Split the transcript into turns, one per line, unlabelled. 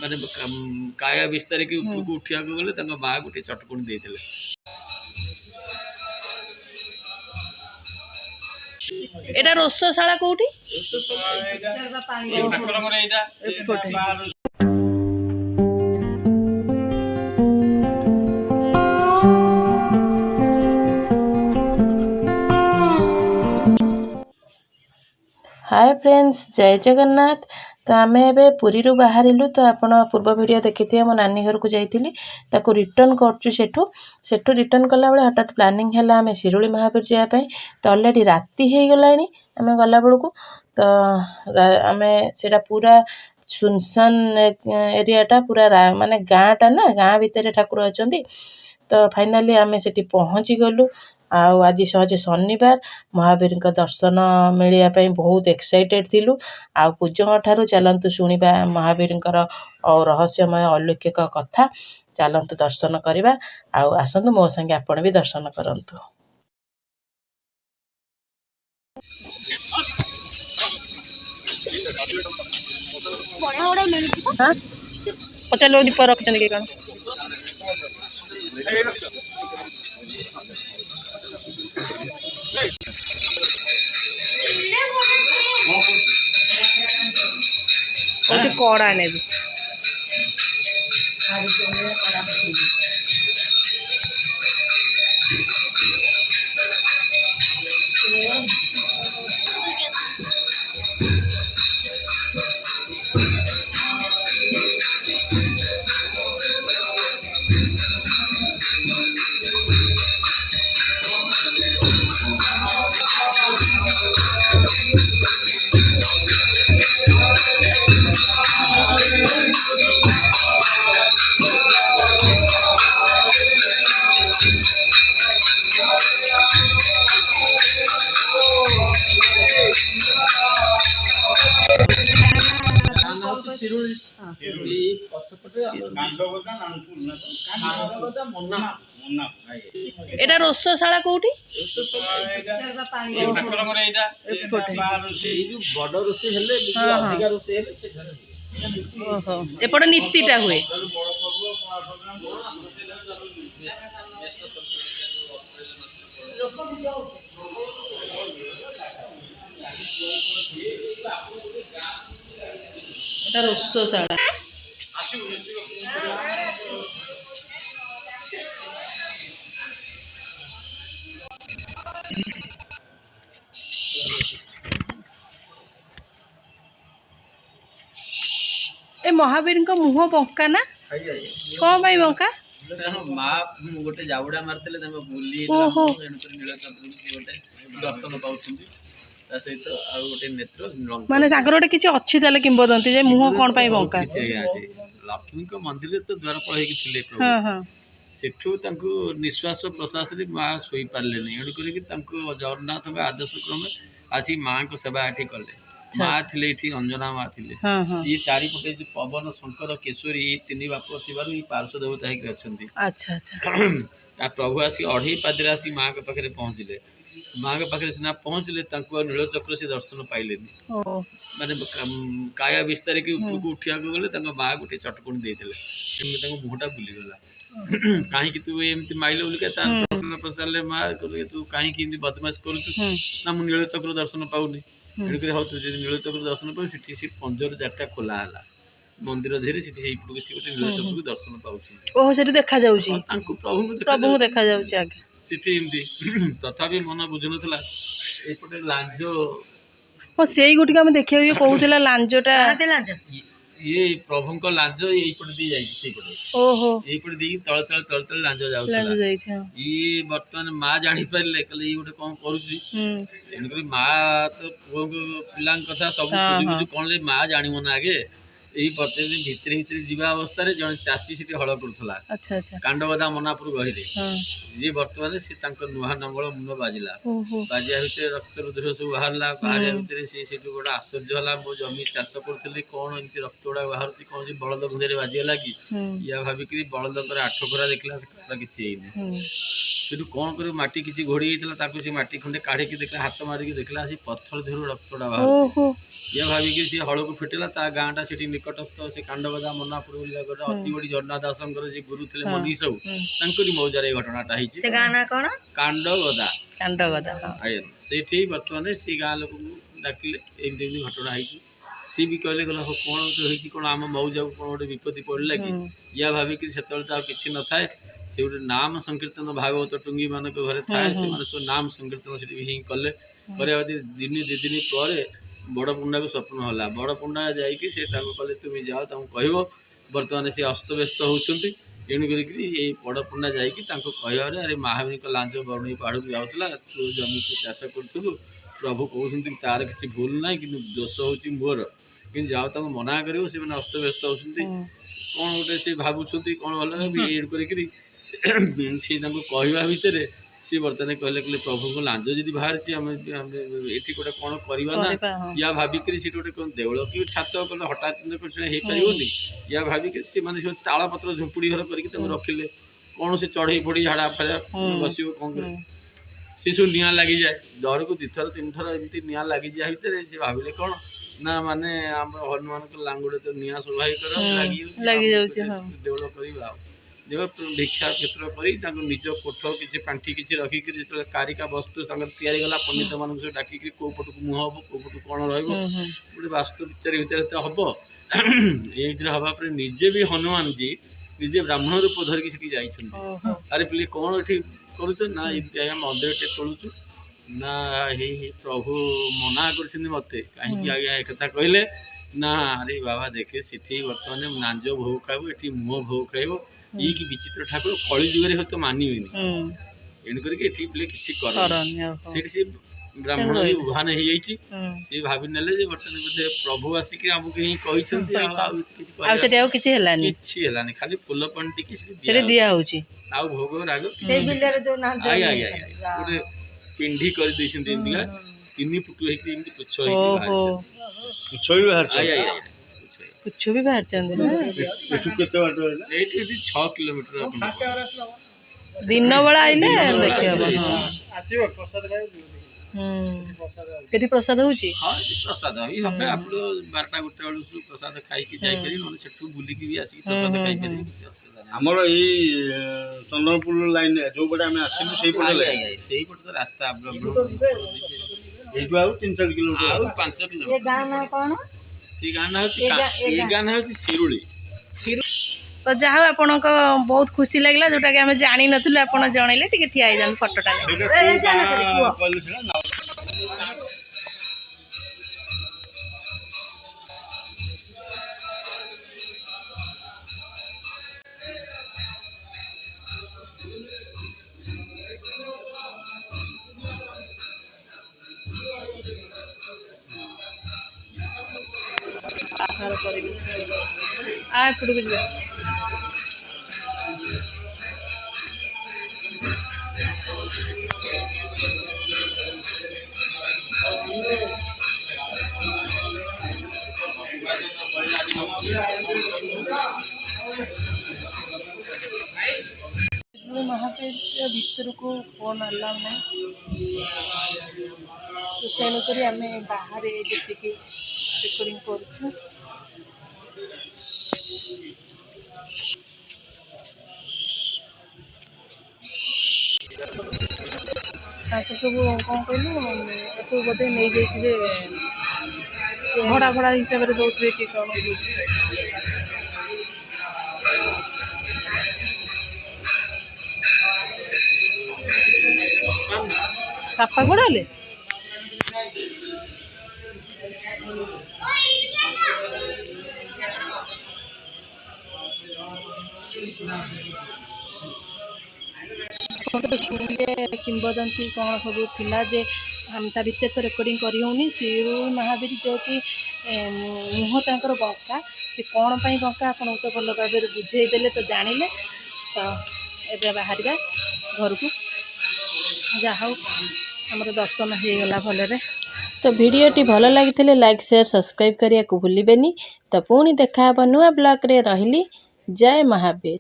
ମାନେ କାୟା ବିସ୍ତାରିକି ଉପରକୁ ଉଠିବାକୁ ଗଲେ ତାଙ୍କ ମା ଗୋଟେ ଚଟକଣି ଦେଇଥିଲେ।
এটা ରୋଷଶାଳା କୋଉଠି? हाय फ्रेंड्स, जय जगन्नाथ। तो आम ए पुरी बाहरिलु। तो आप पूर्व वीडियो देखी मो नानी घर को जाइली ताको रिटर्न करचु सेठू रिटर्न कला बेले हठात प्लानिंग है आम शिरुली महावीर जावाई। तो अलरेडी राति हो गला आम गला बेलू। तो आम से पूरा सुनसान एरियाटा पूरा माने गाँटा ना गाँ भितर ठाकुर अच्छा। तो फाइनाली आम से पहुँची गलु। आज सहजे शनिवार महावीर दर्शन मिलने बहुत एक्साइटेड थिलु। आ पूज्य ठारू चलतु शुणा महावीर रहस्यमय अलौकिक कथा। चलतु दर्शन करवा। आसतु मो संगे आपण भी दर्शन करंतु। पचार दीप रखी कौन कड़ा ने एटा रोषशाला कोठी एपटे नीतिटा हुए। एटा रोषशाला ए महावीर मुह बंका ना कौन भाई बंका
माँ गोटे जाऊड़ा मारते बुली दर्शन पाँच सहित गोटे नेत्र
माने गोटे किसी अच्छी किंवदंती जे मुह कौन पाई बंका
लक्ष्मी मंदिर तो द्वारपाल होते सेठू निश्वास प्रश्वास माँ शोई पारे एणुक जगन्नाथ आदर्श क्रमे आसी माँ को सेवा ये कले। माँ थे अंजना माँ थे ये चारिपटे जो पवन शंकर केशरी तीन बाप थी पार्श्व देवता अच्छा प्रभु आसी अढ़ई पादे आसी माँ के पाखे पहुँचले। माँ के पाखे सीना पहुँचले नीलचक्र से दर्शन पाइले माने काया बिस्तारिकी उपरको उठा गले माँ गोटे चटकणी देते मुहटा बुलीगला। कहीं तू एमती माइल बोलिका पचारे माँ तू कहीं बदमाश करुँ ना मुझे नीलचक्र दर्शन पाऊनी नीलचक्र दर्शन पाऊ सी पंजर चार्टा खोला है मंदिर धीरे गोटे नीलचक्र दर्शन पाँच
देखा
प्रभु देखा तथापि मन बुझुन एपटे लांज
से गोटे आम देखा कहला लांजटा
ये प्रभु को लांज यहीपटे दी जापटे दी तल तल तल तल लांज जा ये बर्तमान माँ जानी पारे कहले ये गोटे कौन करुँच माँ तो पुओ पिला कथा सब कौन माँ जानव ना आगे यही प्रतिदिन भितर भितर जीवा अवस्था जन चाषी से हल करूला कांडबदा मनापुर गही ये बर्तमान सी नुहा नंगल मुंड बाजिला बाजिया भितर रक्त रुधिर सब बाहर बाहर भितर से गोटे आश्चर्य है मो जमी चाष करी कौन एमती रक्त गुड़ा बाहर कौन बलद मुझे बाजिगला कि या भाविक बलद 8 खोरा देखला किसी से कौन कर माटी किसी घोड़ी होता माटी खंडे काढ़ी देखला हाथ मारिक देखला पत्थर देहर रक्तटा बाहर या भाविक सी हल को फिटेला गाँटा से निकटस्थ से कांडगदा मनापुर अति बड़ी जगन्नाथ दासंकर जे गुरु थे मनी सब तांकरी मौजार घटनाटा होती
से गाना कौन
कांडगदा
कांडगदा
से बर्तमान से गाँ लोक डाकिले एमती घटना होती सी भी कहले गला कौन होती कौन आम मौजा को कौन गोटे विपत्ति पड़ला कि या भाविक से किसी न थाए से गोटे नाम संकीर्तन भागवत टुंगी मान घरे थाए से सब नाम संकीर्तन से कले दिन दि दिन पर बड़ पुंडा को स्वप्न होला बड़ पुंडा जाकि कले तुम जाओ कह बर्तमान से अस्तव्यस्त होती तेणुक बड़ पुंडा जाकि कह अरे महावीर लांच बरुणी पहाड़ को जाऊला तू जमी को चाष करूँ प्रभु कहते तार किसी भूल ना कि दोष हूँ मोर कि जाओ तक मना कर अस्तव्यस्त होती कौन गोटे से भावुं कौन भल सी कहवा भितर सी बर्तमान कहले कहले प्रभु को लांज जब बाहर ये गोटे कौन करवा ना या भाविक गोटे कौन देवल कि छात कले हठात हो पारे या भाविक सी मैंने सब ताल पत्र झुंपुड़ी घर करके रखिले कौन से चढ़ई पड़ी झाड़ा फाड़ा बस कौन सी सब निआ लगी जाए दर को 2 थर 3 थर एमती निआ लगी जाए भितर से भाविले कौन ना माने आम हनुमान लांगुड़े तो निआ स्वाभाविक लगी देवल कर जब भिक्षा क्षेत्र कर निज कोठ किसी पांठी किसी रखिक जो कारिका वस्तु या पंडित मान डाकिक कौ पट को मुह हम कौ पट कौन रोटे वास्तु विचार भितर हम ये हवापर निजे भी हनुमान जी निजे ब्राह्मण रूप धरिकी जाइए अरे पिले कौन ये करुच ना मंदिर टे तोलुचु ना हे प्रभु मना कर मत कहीं आज्ञा एक कहले ना अरे बाबा देखे सीठी बर्तमान नांज भोग खाइब ये मुह भोग खाइब ये कि विचित्र ठाकुर कली जुगे हूँ तो मानवेनि एणुक किसी ब्राह्मण भी उभान हो सी भावी ने बर्तमान बोधे प्रभु आसिक आमको ही कहलानी खाली फूल पानी टी दिया भोग राग गोटे पिंडी कर 3 फुट पुछ
भी बाहर 6
किलोमीटर
दिन बेला आइले देखिए प्रसाद होची
प्रसाद ही हम आप 12टा 1 बेलू प्रसाद खाई जाई करी न सेठू बुली की भी आसी प्रसाद खाई करी हमर ई चंद्रपुर लाइन जो बडे हम आसिलु सेही पटे सेही पटे रास्ता एठू आउ 3-4 किलोमीटर आउ 5 किलोमीटर ये गाना कोन सी गाना होती शिरुली
तो जहाँ आपण बहुत खुशी लगला जोटा कि हमें जानी नथिले आपण जणैले टिके ठिया जान फोटोटा महापेट भितर को फोन अलाउ ना तो तेणुक आम बाहर जी रेकर्डिंग करूँ सब कौन कहलु बोधे नहीं जाइए भड़ा भड़ा हिसाब से दौरे कि कौन साफा गोड़े किंबदंती कौन सब थिला जे हम ता भितर तो रेकर्डिंग करी होनी शिरू महावीर जो कि मुह तांकर बंका से कौन पाई बंका आपन तो भल भाव बुझे देले तो जानिले तो एबे बाहर घर को जा हो हमर दर्शन हो गला भलरे। तो वीडियोटी भल लगी लाइक शेयर सब्सक्राइब करिया को भूलिबेनी। तो पुणी देखा नुआ ब्लॉग रे रहिली। जय महावीर।